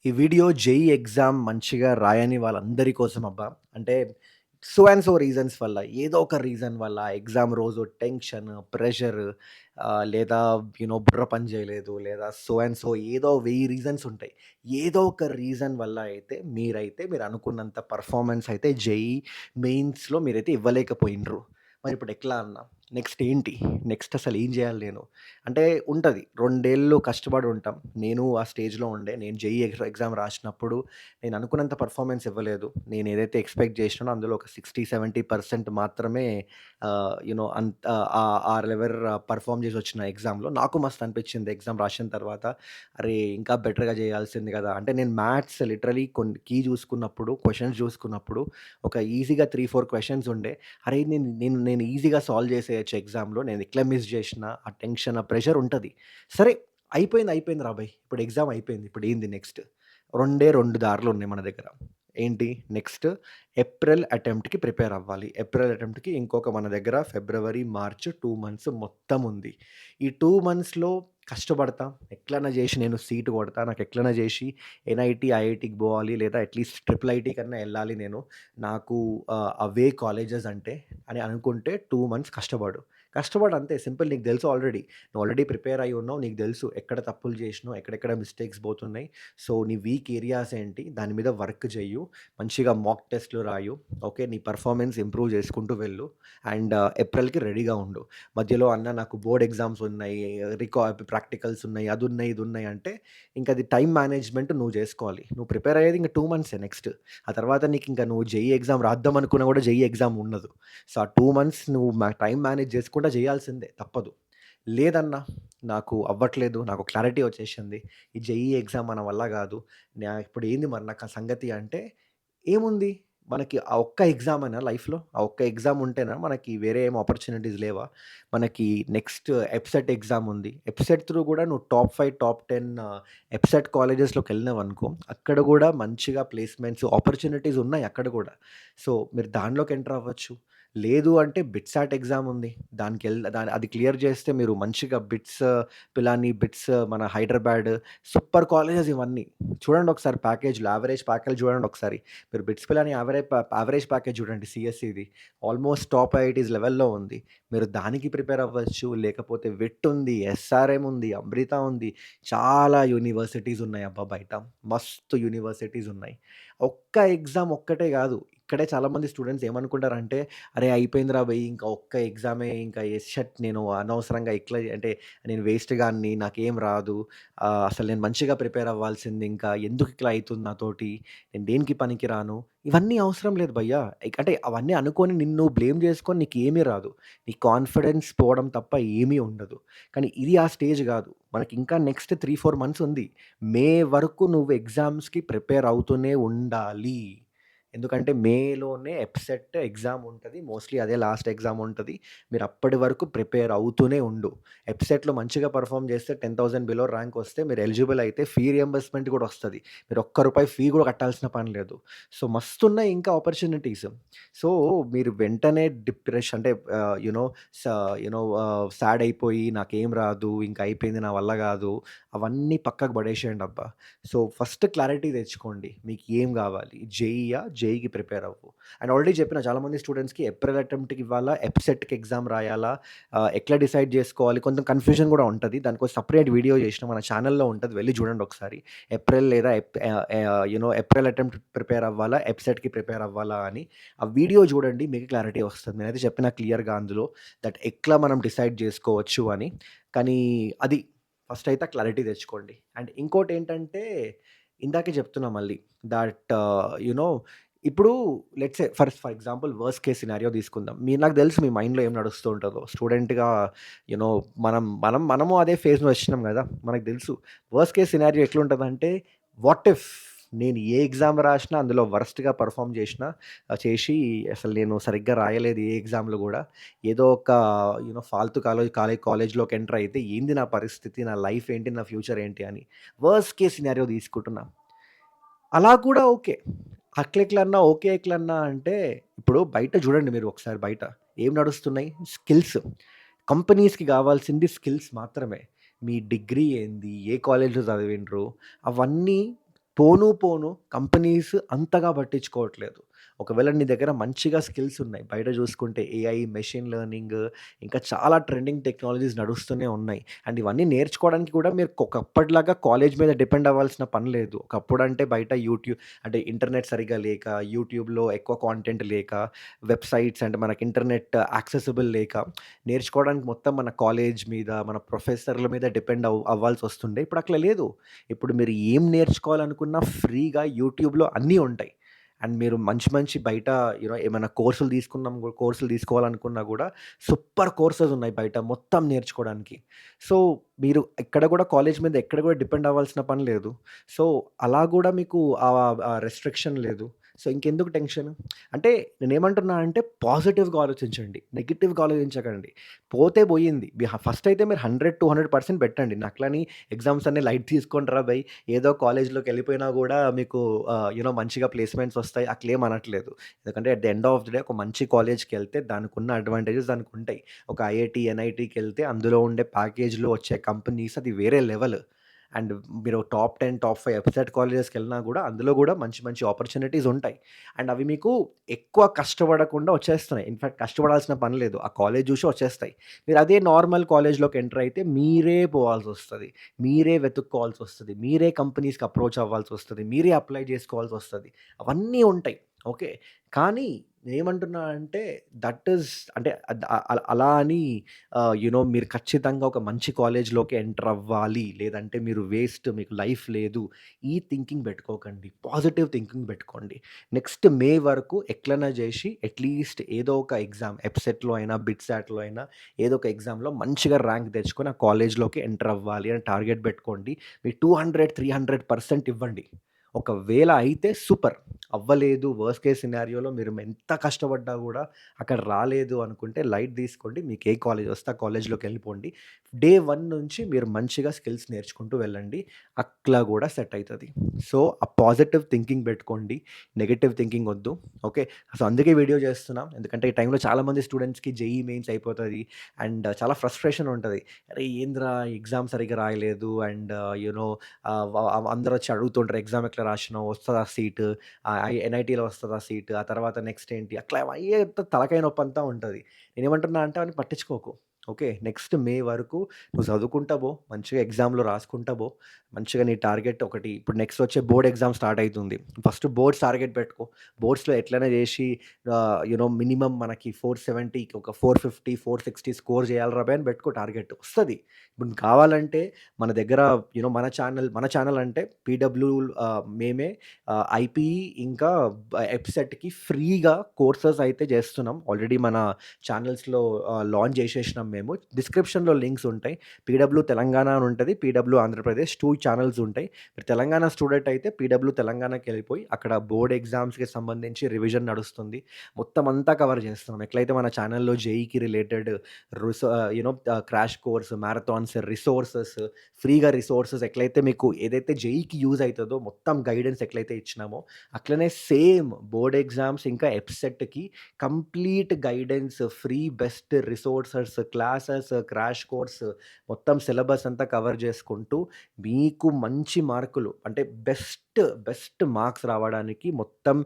ఈ video JEE exam మంచిగా రాయని వాళ్ళందరి కోసం అబ్బా! అంటే సో అండ్ సో రీజన్స్ వల్ల ఏదో ఒక రీజన్ వల్ల ఎగ్జామ్ రోజు టెన్షన్, ప్రెషర్ లేదా బుర్ర పని చేయలేదు. లేదా సో అండ్ సో ఏదో 1000 రీజన్స్ ఉంటాయి. ఏదో ఒక రీజన్ వల్ల అయితే మీరు అనుకున్నంత పెర్ఫార్మన్స్ అయితే జేఈఈ మెయిన్స్‌లో మీరైతే ఇవ్వలేకపోయిండ్రు. మరిప్పుడు ఎట్లా అన్న? నెక్స్ట్ ఏంటి? నెక్స్ట్ అసలు ఏం చేయాలి నేను? అంటే ఉంటది. 2 ఏళ్ళు కష్టపడి ఉంటాం. నేను ఆ స్టేజ్‌లో ఉండే. నేను జేఈఈ ఎగ్జామ్ రాసినప్పుడు నేను అనుకున్నంత పెర్ఫార్మన్స్ ఇవ్వలేదు. నేను ఏదైతే ఎక్స్‌పెక్ట్ చేసినానో అందులో ఒక 60, 70% మాత్రమే అంత ఆ లెవెల్ పెర్ఫార్మ్ చేసి వచ్చిన ఎగ్జామ్‌లో. నాకు మస్తు అనిపించింది ఎగ్జామ్ రాసిన తర్వాత. అరే! ఇంకా బెటర్‌గా చేయాల్సింది కదా! అంటే నేను మ్యాథ్స్ లిటరల్లీ కొన్ని చూసుకున్నప్పుడు, క్వెషన్స్ చూసుకున్నప్పుడు ఒక ఈజీగా 3, 4 క్వెషన్స్ ఉండే. అరే! నేను నేను నేను ఈజీగా సాల్వ్ చేసేయొచ్చు ఎగ్జామ్‌లో. నేను ఎట్లా మిస్ జేసినా, ఆ టెన్షన్, ఆ ప్రెషర్ ఉంటది. సరే అయిపోయింది రా బయ్! ఇప్పుడు ఎగ్జామ్ అయిపోయింది. ఇప్పుడేంది నెక్స్ట్? 2 దారులున్నాయి మన దగ్గర. ఏంటి నెక్స్ట్ ఏప్రిల్ అటెంప్ట్‌కి ప్రిపేర్ అవ్వాలి. ఏప్రిల్ అటెంప్ట్‌కి ఇంకొక మన దగ్గర ఫిబ్రవరి, మార్చ్ 2 మంత్స్ మొత్తం ఉంది. ఈ 2 మంత్స్‌లో కష్టపడతా. ఎట్లైనా జేసి నేను సీట్ కొడతా. నాకు ఎట్లైనా జేసి ఎన్‌ఐటీ, ఐఐటీకి బోవాలి లేదా అట్‌లీస్ట్ ట్రిపుల్ ఐటీ కన్నా ఎళ్ళాలి నేను. నాకు అవే కాలేజెస్ అంటే అని అనుకుంటే 2 మంత్స్ కష్టపడు. కష్టపడు అంతే సింపుల్. నీకు తెలుసు ఆల్రెడీ. నువ్వు ఆల్రెడీ ప్రిపేర్ అయ్యి ఉన్నావు. నీకు తెలుసు ఎక్కడ తప్పులు చేసినావు, ఎక్కడెక్కడ మిస్టేక్స్ పోతున్నాయి. సో, నీ వీక్ ఏరియాస్ ఏంటి, దాని మీద వర్క్ చెయ్యు. మంచిగా మాక్ టెస్ట్‌లు రాయు. ఓకే. నీ పెర్ఫార్మన్స్ ఇంప్రూవ్ చేసుకుంటూ వెళ్ళు. అండ్ ఏప్రిల్‌కి రెడీగా ఉండు. మధ్యలో అన్న నాకు బోర్డ్ ఎగ్జామ్స్ ఉన్నాయి, ప్రాక్టికల్స్ ఉన్నాయి, అదున్నాయి, ఇదున్నాయి అంటే ఇంక అది టైమ్ మేనేజ్‌మెంట్ నువ్వు జేసుకోవాలి. నువ్వు ప్రిపేర్ అయ్యేది ఇంక 2 మంత్సే నెక్స్ట్. ఆ తర్వాత నీకింక నువ్వు జేఈఈ ఎగ్జామ్ రాద్దాం అనుకున్నా గూడా జేఈఈ ఎగ్జామ్ ఉండదు. సో, ఆ 2 మంత్స్ నువ్వు టైమ్ మేనేజ్ చేసుకుంటా చేయాల్సిందే తప్పదు. లేదన్నా నాకు అవ్వట్లేదు. నాకు క్లారిటీ వచ్చేసింది. ఈ జేఈఈ ఎగ్జామ్ మన వల్ల గాదు. ఇప్పుడు ఏంది మరి నాకు ఆ సంగతి అంటే, ఏముంది మనకి ఆ ఒక్క ఎగ్జామేనా లైఫ్‌లో? ఆ ఒక్క ఎగ్జామ్ ఉంటేనా మనకి వేరే ఏం ఆపర్చునిటీస్ లేవా? మనకి నెక్స్ట్ ఎబ్సెట్ ఎగ్జామ్ ఉంది. ఎబ్సెట్ త్రూ గూడా నువ్వు టాప్ 5, టాప్ 10 ఎబ్సెట్ కాలేజెస్‌లోకెళ్ళినావనుకో, అక్కడ గూడా మంచిగా ప్లేస్‌మెంట్స్ ఆపర్చునిటీస్ ఉన్నాయి అక్కడ గూడా. సో, మీరు దానిలోకి ఎంటర్ అవ్వచ్చు. లేదు అంటే బిట్సాట్ ఎగ్జామ్ ఉంది. అది క్లియర్ చేస్తే మీరు మంచిగా బిట్స్ మన హైదరాబాద్ సూపర్ కాలేజెస్ ఇవన్నీ. చూడండి ఒకసారి ప్యాకేజ్‌లు యావరేజ్ ప్యాకేజ్ చూడండి ఒకసారి. మీరు బిట్స్ పిలాని యావరేజ్ ప్యాకేజ్ చూడండి సీఎస్‌సిది. ఆల్మోస్ట్ టాప్ ఐఐటీస్ లెవెల్‌లో ఉంది. మీరు దానికి ప్రిపేర్ అవ్వచ్చు. లేకపోతే విట్ ఉంది, ఎస్ఆర్ఎం ఉంది, అమృత ఉంది. చాలా యూనివర్సిటీస్ ఉన్నాయి అబ్బా బయట. మస్తు యూనివర్సిటీస్ ఉన్నాయి. ఒక్క ఎగ్జామ్ ఒక్కటే గాదు. ఇక్కడే చాలామంది స్టూడెంట్స్ ఏమనుకుంటారంటే, "అరే! అయిపోయిందిరా బయ్! ఇంకా ఒక్క ఎగ్జామే ఇంకా నేను అనవసరంగా ఇట్లా అంటే నేను వేస్ట్ గాడిని. నాకేం రాదు. అసలు నేను మంచిగా ప్రిపేర్ అవ్వాల్సింది ఇంకా. ఎందుకు ఇట్లా అయితుంది నాతోటి? నేను దేనికి పనికిరాను." ఇవన్నీ అవసరం లేదు భయ్యా. అంటే అవన్నీ అనుకోని నిన్ను బ్లేమ్ చేసుకొని నీకేమీ రాదు. నీ కాన్ఫిడెన్స్ పోవడం తప్ప ఏమీ ఉండదు. కానీ ఇది ఆ స్టేజ్ గాదు. మనకింకా నెక్స్ట్ 3, 4 మంత్స్ ఉంది. మే వరకు నువ్వు ఎగ్జామ్స్‌కి ప్రిపేర్ అవుతూనే ఉండాలి. ఎందుకంటే మేలోనే ఎబ్సెట్ ఎగ్జామ్ ఉంటది. మోస్ట్‌లీ అదే లాస్ట్ ఎగ్జామ్ ఉంటది. మీరు అప్పటి వరకు ప్రిపేర్ అవుతూనే ఉండు. ఎబ్సెట్‌లో మంచిగా పెర్ఫార్మ్ చేస్తే 10,000 బిలో ర్యాంక్ వస్తే మీరు ఎలిజిబుల్ అయితే ఫీ రియంబర్స్‌మెంట్ కూడా వస్తది. మీరు ఒక్క రూపాయి ఫీ కూడా కట్టాల్సిన పని లేదు. సో, మస్తున్నాయి ఇంకా ఆపర్చునిటీస్. సో, మీరు వెంటనే డిప్రెషన్ అంటే యూ నో స యూ నో సాడ్ అయిపోయి నాకేం రాదు, ఇంక అయిపోయింది నా వల్ల కాదు, అవన్నీ పక్కకు పడేసేయండబ్బా! సో, ఫస్ట్ క్లారిటీ తెచ్చుకోండి. మీకు ఏం గావాలి? జేఈయా? జేఈకి ప్రిపేర్ అవ్వు. అండ్ ఆల్రెడీ చెప్పిన చాలామంది స్టూడెంట్స్‌కి ఏప్రిల్ అటెంప్ట్‌కి ఇవ్వాలా? ఎబ్సెట్‌కి ఎగ్జామ్ రాయాలా? ఎట్లా డిసైడ్ జేసుకోవాలి? కొంచెం కన్‌ఫ్యూజన్ గూడా ఉంటది. దానికోసం సెపరేట్ వీడియో చేసినా మన ఛానెల్‌లో ఉంటది. వెళ్లి చూడండి ఒకసారి. ఏప్రిల్ లేదా ఏప్రిల్ అటెంప్ట్ ప్రిపేర్ అవ్వాలా? ఎబ్సెట్‌కి ప్రిపేర్ అవ్వాలా అని. ఆ వీడియో చూడండి. మీకు క్లారిటీ వస్తది. నేనైతే చెప్పిన క్లియర్‌గా అందులో ఎట్లా మనం డిసైడ్ జేసుకోవచ్చు అని. కానీ అది ఫస్ట్ అయితే క్లారిటీ తెచ్చుకోండి. అండ్ ఇంకోటేంటంటే, ఇందాకే చెప్తున్నా మళ్ళీ థట్ యూ నో ఇప్పుడు let's say for example worst case scenario తీసుకుందాం. నాకు తెలుసు మీ మైండ్‌లో ఏం నడుస్తూ ఉంటదో. స్టూడెంట్‌గా యూ నో మనము అదే ఫేజ్‌లో వచ్చినాం గదా! మనకు తెలుసు. వర్స్ట్ కేస్ సినారియో ఎట్లుంటదంటే, వాట్ ఇఫ్ నేను ఏ ఎగ్జామ్ రాసినా అందులో వరస్ట్‌గా పెర్ఫార్మ్ చేసినా చేసి అసలు నేను సరిగ్గా రాయలేదు ఏ ఎగ్జామ్‌లో గూడా. ఏదో ఒక ఫాల్తు కాలేజ్‌లోకి ఎంటర్ అయితే ఏంది నా పరిస్థితి? నా లైఫ్ ఏంటి? నా ఫ్యూచర్ ఏంటి? అని. వర్స్ట్ కేస్ సినారియో తీసుకుంటున్నా. అలా కూడా ఓకే. అట్లెట్లన్నా, ఓకే ఎట్లన్నా అంటే, ఇప్పుడు బయట చూడండి మీరు ఒకసారి బయట. ఏం నడుస్తున్నాయి? స్కిల్స్. కంపెనీస్‌కి గావాల్సింది స్కిల్స్ మాత్రమే. మీ డిగ్రీ ఏంది? ఏ కాలేజ్‌లో చదివిండ్రు? అవన్నీ పోను పోను కంపెనీస్ అంతగా పట్టించుకోవట్లేదు. ఒకవేళ నీ దగ్గర మంచిగా స్కిల్స్ ఉన్నాయి. బయట చూసుకుంటే ఏఐ, మెషిన్ లెర్నింగ్ ఇంకా చాలా ట్రెండింగ్ టెక్నాలజీస్ నడుస్తూనే ఉన్నాయి. అండ్ ఇవన్నీ నేర్చుకోవడానికి కూడా మీరు ఒకప్పటిలాగా కాలేజ్ మీద డిపెండ్ అవ్వాల్సిన పని లేదు. ఒకప్పుడంటే బయట అంటే ఇంటర్నెట్ సరిగ్గా లేక, యూట్యూబ్‌లో ఎక్కువ కాంటెంట్ లేక, వెబ్‌సైట్స్ అంటే మనకి ఇంటర్నెట్ యాక్సెసిబుల్ లేక నేర్చుకోవడానికి మొత్తం మన కాలేజ్ మీద, మన ప్రొఫెసర్‌ల మీద డిపెండ్ అవ్వాల్సొస్తుండే. ఇప్పుడు అట్లా లేదు. ఇప్పుడు మీరు ఏం నేర్చుకోవాలనుకున్నా ఫ్రీగా యూట్యూబ్‌లో అన్నీ ఉంటాయి. అండ్ మీరు మంచి మంచి బయట ఏమైనా కోర్సులు తీసుకోవాలనుకున్నా గూడా సూపర్ కోర్సెస్ ఉన్నాయి బయట మొత్తం నేర్చుకోవడానికి. సో, మీరు ఎక్కడ గూడా కాలేజ్ మీద ఎక్కడ గూడా డిపెండ్ అవ్వాల్సిన పని లేదు. సో, అలా గూడా మీకు ఆ రెస్ట్రిక్షన్ లేదు. సో, ఇంకెందుకు టెన్షన్? అంటే నేనేమంటున్నా అంటే పాజిటివ్‌గా ఆలోచించండి. నెగెటివ్‌గా ఆలోచించకండి. పోతే పోయింది. ఫస్ట్ అయితే మీరు 100-200% పెట్టండి. నక్లని ఎగ్జామ్స్ అన్నీ లైట్ తీసుకోండిరా బయ్! ఏదో కాలేజ్‌లోకెళ్ళిపోయినా గూడా మీకు మంచిగా ప్లేస్‌మెంట్స్ వస్తాయి. అట్లేం అనట్లేదు. ఎందుకంటే at the end of the day ఒక మంచి కాలేజ్‌కెళ్తే దానికున్న అడ్వాంటేజెస్ దానికుంటాయి. ఒక ఐఐటీ, ఎన్ఐటీకెళ్తే అందులో ఉండే ప్యాకేజ్‌లో వచ్చే కంపెనీస్ అది వేరే లెవెల్. అండ్ మీరు టాప్ 10, టాప్ 5 ఎఫ్‌సెట్ కాలేజెస్‌కెళ్ళినా గూడా అందులో గూడా మంచి మంచి ఆపర్చునిటీస్ ఉంటాయి. అండ్ అవి మీకు ఎక్కువ కష్టపడకుండా వచ్చేస్తున్నాయి. ఇన్‌ఫాక్ట్ కష్టపడాల్సిన పని లేదు. ఆ కాలేజ్ చూసి వచ్చేస్తాయి. మీరు అదే నార్మల్ కాలేజ్‌లోకి ఎంటర్ అయితే మీరే పోవాల్సొస్తది. మీరే వెతుక్కోవాల్సొస్తది. మీరే కంపెనీస్‌కి అప్రోచ్ అవ్వాల్సొస్తది. మీరే అప్లై చేసుకోవాల్సొస్తది. అవన్నీ ఉంటాయి. ఓకే. కానీ నేనేమంటున్నా అంటే దట్ ఈస్ అంటే అలా అని మీరు ఖచ్చితంగా ఒక మంచి కాలేజ్‌లోకి ఎంటర్ అవ్వాలి. లేదంటే మీరు వేస్ట్ మీకు లైఫ్ లేదు. ఈ థింకింగ్ పెట్టుకోకండి. పాజిటివ్ థింకింగ్ పెట్టుకోండి. నెక్స్ట్ మే వరకు ఎట్లైనా జేసి అట్‌లీస్ట్ ఏదో ఒక ఎగ్జామ్ ఎబ్సెట్‌లో అయినా, బిట్‌సాట్‌లో అయినా ఏదో ఒక ఎగ్జామ్‌లో మంచిగా ర్యాంక్ తెచ్చుకొని ఆ కాలేజ్‌లోకి ఎంటర్ అవ్వాలి అని టార్గెట్ పెట్టుకోండి. మీరు 200, 300% ఇవ్వండి. ఒకవేళ అయితే సూపర్. అవ్వలేదు వర్స్ట్ కేస్ సినారియోలో మీరు ఎంత కష్టపడ్డా గూడా అక్కడ రాలేదు అనుకుంటే లైట్ తీసుకోండి. మీకు ఏ కాలేజ్ వస్తే ఆ కాలేజ్‌లోకెళ్ళిపోండి. డే 1 నుంచి మీరు మంచిగా స్కిల్స్ నేర్చుకుంటూ వెళ్ళండి. అట్లా గూడా సెట్ అయితది. సో, ఆ పాజిటివ్ థింకింగ్ పెట్టుకోండి. నెగెటివ్ థింకింగ్ ఒద్దు. ఓకే. సో, అందుకే వీడియో చేస్తున్నా. ఎందుకంటే ఈ టైంలో చాలామంది స్టూడెంట్స్‌కి జేఈఈ మెయిన్స్ అయిపోతది. అండ్ చాలా ఫ్రస్ట్రేషన్ ఉంటది. అరే! ఏందిరా ఎగ్జామ్ సరిగ్గా రాయలేదు అండ్ యూ నో అందరొచ్చి అడుగుతుంటారు ఎగ్జామ్ ఎట్లా రాసినావు? వస్తదా సీటు? ఎన్ఐటీలో వస్తదా సీటు? ఆ తర్వాత నెక్స్ట్ ఏంటి? అట్లా అయ్యే తలకాయ నొప్పంతా ఉంటది. నేనేమంటున్నా అంటే అవన్నీ పట్టించుకోకు. ఓకే. నెక్స్ట్ మే వరకు నువ్వు చదువుకుంటా బో. మంచిగా ఎగ్జామ్‌లో రాసుకుంటా బో. మంచిగా నీ టార్గెట్ ఒకటి ఇప్పుడు నెక్స్ట్ వచ్చే బోర్డ్ ఎగ్జామ్ స్టార్ట్ అయితుంది. ఫస్ట్ బోర్డ్స్ టార్గెట్ పెట్టుకో. బోర్డ్స్‌లో ఎట్లైనా చేసి మినిమమ్ మనకి 470కి ఒక 450, 460 స్కోర్ చేయాలిరా బయ్ అని పెట్టుకో టార్గెట్. వస్తది. ఇప్పుడు నీకు కావాలంటే మన దగ్గర మన ఛానల్ అంటే మేమే ఐపీఈ ఇంకా ఎప్సెట్‌కి ఫ్రీగా కోర్సెస్ అయితే చేస్తున్నాం. ఆల్రెడీ మన ఛానల్స్‌లో లాంచ్ చేసేసినాం మేము. డిస్క్రిప్షన్‌లో లింక్స్ ఉంటాయి. తెలంగాణ అని ఉంటది. ఆంధ్రప్రదేశ్ 2 ఛానెల్స్ ఉంటాయి. మీరు తెలంగాణ స్టూడెంట్ అయితే తెలంగాణకెళ్ళిపోయి అక్కడ బోర్డ్ ఎగ్జామ్స్‌కి సంబంధించి రివిజన్ నడుస్తుంది. మొత్తం అంతా కవర్ చేస్తున్నాం. ఎట్లయితే మన ఛానెల్‌లో జేఈఈకి రిలేటెడ్ క్రాష్ కోర్స్, మ్యారథాన్స్, ఫ్రీగా రిసోర్సెస్ ఎట్లయితే మీకు ఏదైతే జేఈఈకి యూజ్ అయితదో మొత్తం గైడెన్స్ ఎట్లయితే ఇచ్చినామో, అట్లనే సేమ్ బోర్డ్ ఎగ్జామ్స్ ఇంకా ఎబ్సెట్‌కి complete guidance, free best resources, classes, crash course మొత్తం సిలబస్ అంతా కవర్ చేసుకుంటూ మీకు మంచి మార్కులు అంటే బెస్ట్ మార్క్స్ రావడానికి మొత్తం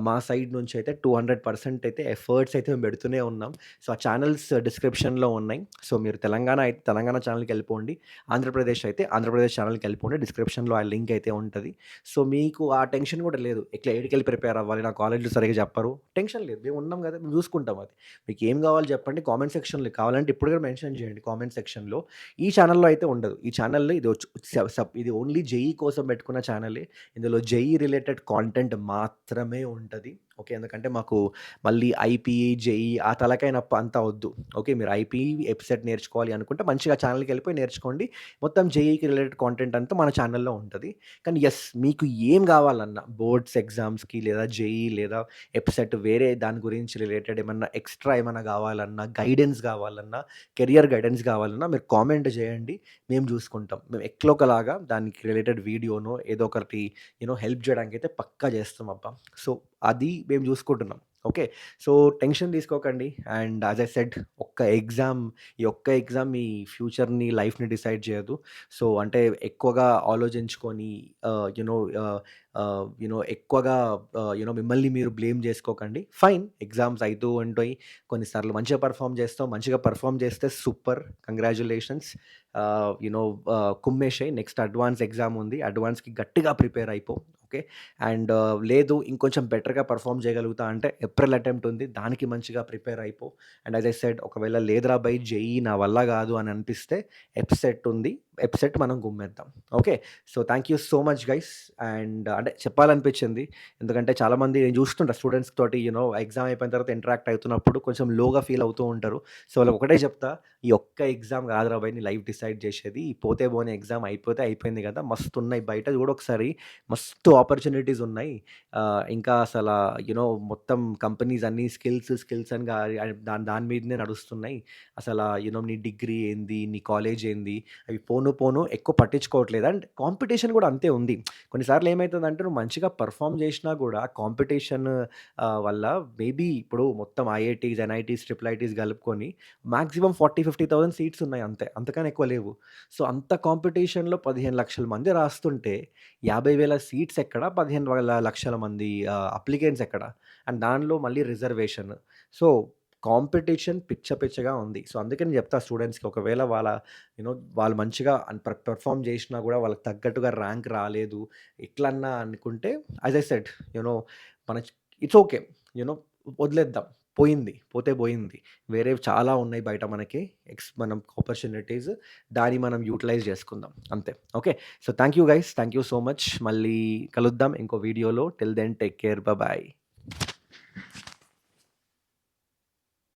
మా సైడ్ నుంచి అయితే 200% అయితే ఎఫర్ట్స్ అయితే మేము పెడుతూనే ఉన్నాం. సో, ఆ ఛానెల్స్ డిస్క్రిప్షన్‌లో ఉన్నాయి. సో, మీరు తెలంగాణ అయితే తెలంగాణ ఛానెల్‌కెళ్ళిపోండి. ఆంధ్రప్రదేశ్ అయితే ఆంధ్రప్రదేశ్ ఛానెల్‌కెళ్ళిపోండి. డిస్క్రిప్షన్‌లో ఆ లింక్ అయితే ఉంటది. సో, మీకు ఆ టెన్షన్ గూడా లేదు. ఇట్లా ఏడికెళ్ళి ప్రిపేర్ అవ్వాలి, నా కాలేజ్‌లో సరిగ్గా చెప్పరు. టెన్షన్ లేదు. మేము ఉన్నాం గదా! మేము చూసుకుంటాం అది. మీకేం గావాలో చెప్పండి కామెంట్ సెక్షన్‌లో కావాలంటే ఇప్పుడు గూడా మెన్షన్ చేయండి కామెంట్ సెక్షన్‌లో. ఈ ఛానెల్‌లో అయితే ఉండదు. ఈ ఛానెల్‌లో ఇది ఒచ్ స సప్ ఇది ఓన్లీ జేఈఈ కోసం పెట్టుకున్న ఛానెలే. ఇందులో జేఈఈ రిలేటెడ్ కాంటెంట్ మాత్రమే ఉంటది. ఓకే. ఎందుకంటే మాకు మళ్ళీ ఐపీఈ, జేఈఈ ఆ తలకాయ నొప్పి అంతా వద్దు. ఓకే. మీరు ఐపీఈ, ఎప్సెట్ నేర్చుకోవాలి అనుకుంటే మంచిగా ఛానెల్‌కెళ్ళిపోయి నేర్చుకోండి. మొత్తం జేఈఈకి రిలేటెడ్ కాంటెంట్ అంతా మన ఛానెల్‌లో ఉంటది. కానీ మీకు ఏం గావాలన్నా బోర్డ్స్ ఎగ్జామ్స్‌కి లేదా జేఈఈ లేదా ఎప్సెట్ వేరే దాని గురించి రిలేటెడ్ ఏమన్నా ఎక్స్‌ట్రా ఏమన్నా గావాలన్నా, గైడెన్స్ గావాలన్నా, కెరియర్ గైడెన్స్ గావాలన్నా మీరు కామెంట్ జేయండి. మేము జూసుకుంటాం. మేము ఎట్లో ఒకలాగా దానికి రిలేటెడ్ వీడియోనో ఏదో ఒకటి హెల్ప్ జేయడానికైతే పక్కా జేస్తాం అబ్బా! సో, అది మేము జూసుకుంటున్నాం. ఓకే. సో, టెన్షన్ తీసుకోకండి. అండ్ యాస్ ఐ సెడ్ ఈ ఒక్క ఎగ్జామ్ మీ ఫ్యూచర్‌ని, లైఫ్‌ని డిసైడ్ చేయదు. సో, అంటే ఎక్కువగా ఆలోచించుకొని యూ నో ఆహ్, ఎక్కువగా మిమ్మల్ని మీరు బ్లేమ్ చేసుకోకండి. ఫైన్, ఎగ్జామ్స్ అయితూ ఉంటాయి. కొన్నిసార్లు మంచిగా పెర్ఫార్మ్ చేస్తాం. మంచిగా పెర్ఫార్మ్ చేస్తే సూపర్, కంగ్రాచ్యులేషన్స్. కుమ్మేసేయి. నెక్స్ట్ అడ్వాన్స్ ఎగ్జామ్ ఉంది. అడ్వాన్స్‌కి గట్టిగా ప్రిపేర్ అయిపో. ఓకే. అండ్ లేదు ఇంకొంచెం బెటర్‌గా పెర్ఫార్మ్ చేయగలుగుతా అంటే ఏప్రిల్ అటెంప్ట్ ఉంది. దానికి మంచిగా ప్రిపేర్ అయిపో. అండ్ యాస్ ఐ సెడ్ ఒకవేళ లేదురా బై జేఈఈ నా వల్ల కాదు అని అనిపిస్తే ఎప్సెట్ ఉంది. ఎప్సెట్ మనం గుమ్మేద్దాం. Okay. So, thank you so much guys. And అంటే చెప్పాలనిపించింది. ఎందుకంటే చాలామంది నేను చూస్తుంటా స్టూడెంట్స్ తోటి ఎగ్జామ్ అయిపోయిన తర్వాత ఇంటరాక్ట్ అవుతున్నప్పుడు కొంచెం లోగా ఫీల్ అవుతూ ఉంటారు. సో, వాళ్ళకి ఒకటే చెప్తా, ఈ ఒక్క ఎగ్జామ్ కాదురా బై నీ లైఫ్ డిసైడ్ చేసేది. ఈ పోతే పోనీ ఎగ్జామ్ అయిపోతే అయిపోయింది కదా! మస్తున్నాయి బయట చూడు ఒకసారి. మస్తు ఆపర్చునిటీస్ ఉన్నాయి. ఇంకా మొత్తం కంపెనీస్ అన్నీ స్కిల్స్, స్కిల్స్ అని దాని దాని మీదనే నడుస్తున్నాయి. నీ డిగ్రీ ఏంది? నీ కాలేజ్ ఏంది? అవి పోను పోను ఎక్కువ పట్టించుకోవట్లేదు. అండ్ కాంపిటీషన్ కూడా అంతే ఉంది. కొన్నిసార్లు ఏమైతదంటే నువ్వు మంచిగా పెర్ఫార్మ్ చేషినా గూడా కాంపిటీషన్ వల్ల మేబీ ఇప్పుడు మొత్తం ఐఐటీస్, ఎన్ఐటీస్, ట్రిపుల్ ఐటీస్ కలుపుకొని మాక్సిమం 40,000-50,000 సీట్స్ ఉన్నాయి అంతే. అంతకన్నా ఎక్కువ లేవు. సో, అంత కాంపిటీషన్‌లో 15,00,000 మంది రాస్తుంటే 50,000 సీట్స్ ఎక్కడ? 15,00,000 మంది అప్లికెంట్స్ ఎక్కడ? అండ్ దానిలో మళ్ళీ రిజర్వేషన్. సో, కాంపిటీషన్ పిచ్చగా ఉంది. సో, అందుకే నేను చెప్తా స్టూడెంట్స్‌కి ఒకవేళ వాళ్ళు మంచిగా పెర్ఫార్మ్ చేషినా గూడా వాళ్ళకి తగ్గట్టుగా ర్యాంక్ రాలేదు. ఎట్లన్నా అనుకుంటే as I said you know మన ఇట్స్ ఓకే. యూ నో వదిలేద్దాం. పోయింది. పోతే పోయింది. వేరేవి చాలా ఉన్నాయి బయట మనకి. మనం ఆపర్చునిటీస్ దాన్ని మనం యుటిలైజ్ చేసుకుందాం. అంతే. Okay. So, thank you guys. Thank you so much. మళ్ళీ కలుద్దాం ఇంకో వీడియోలో. Till then take care. Bye.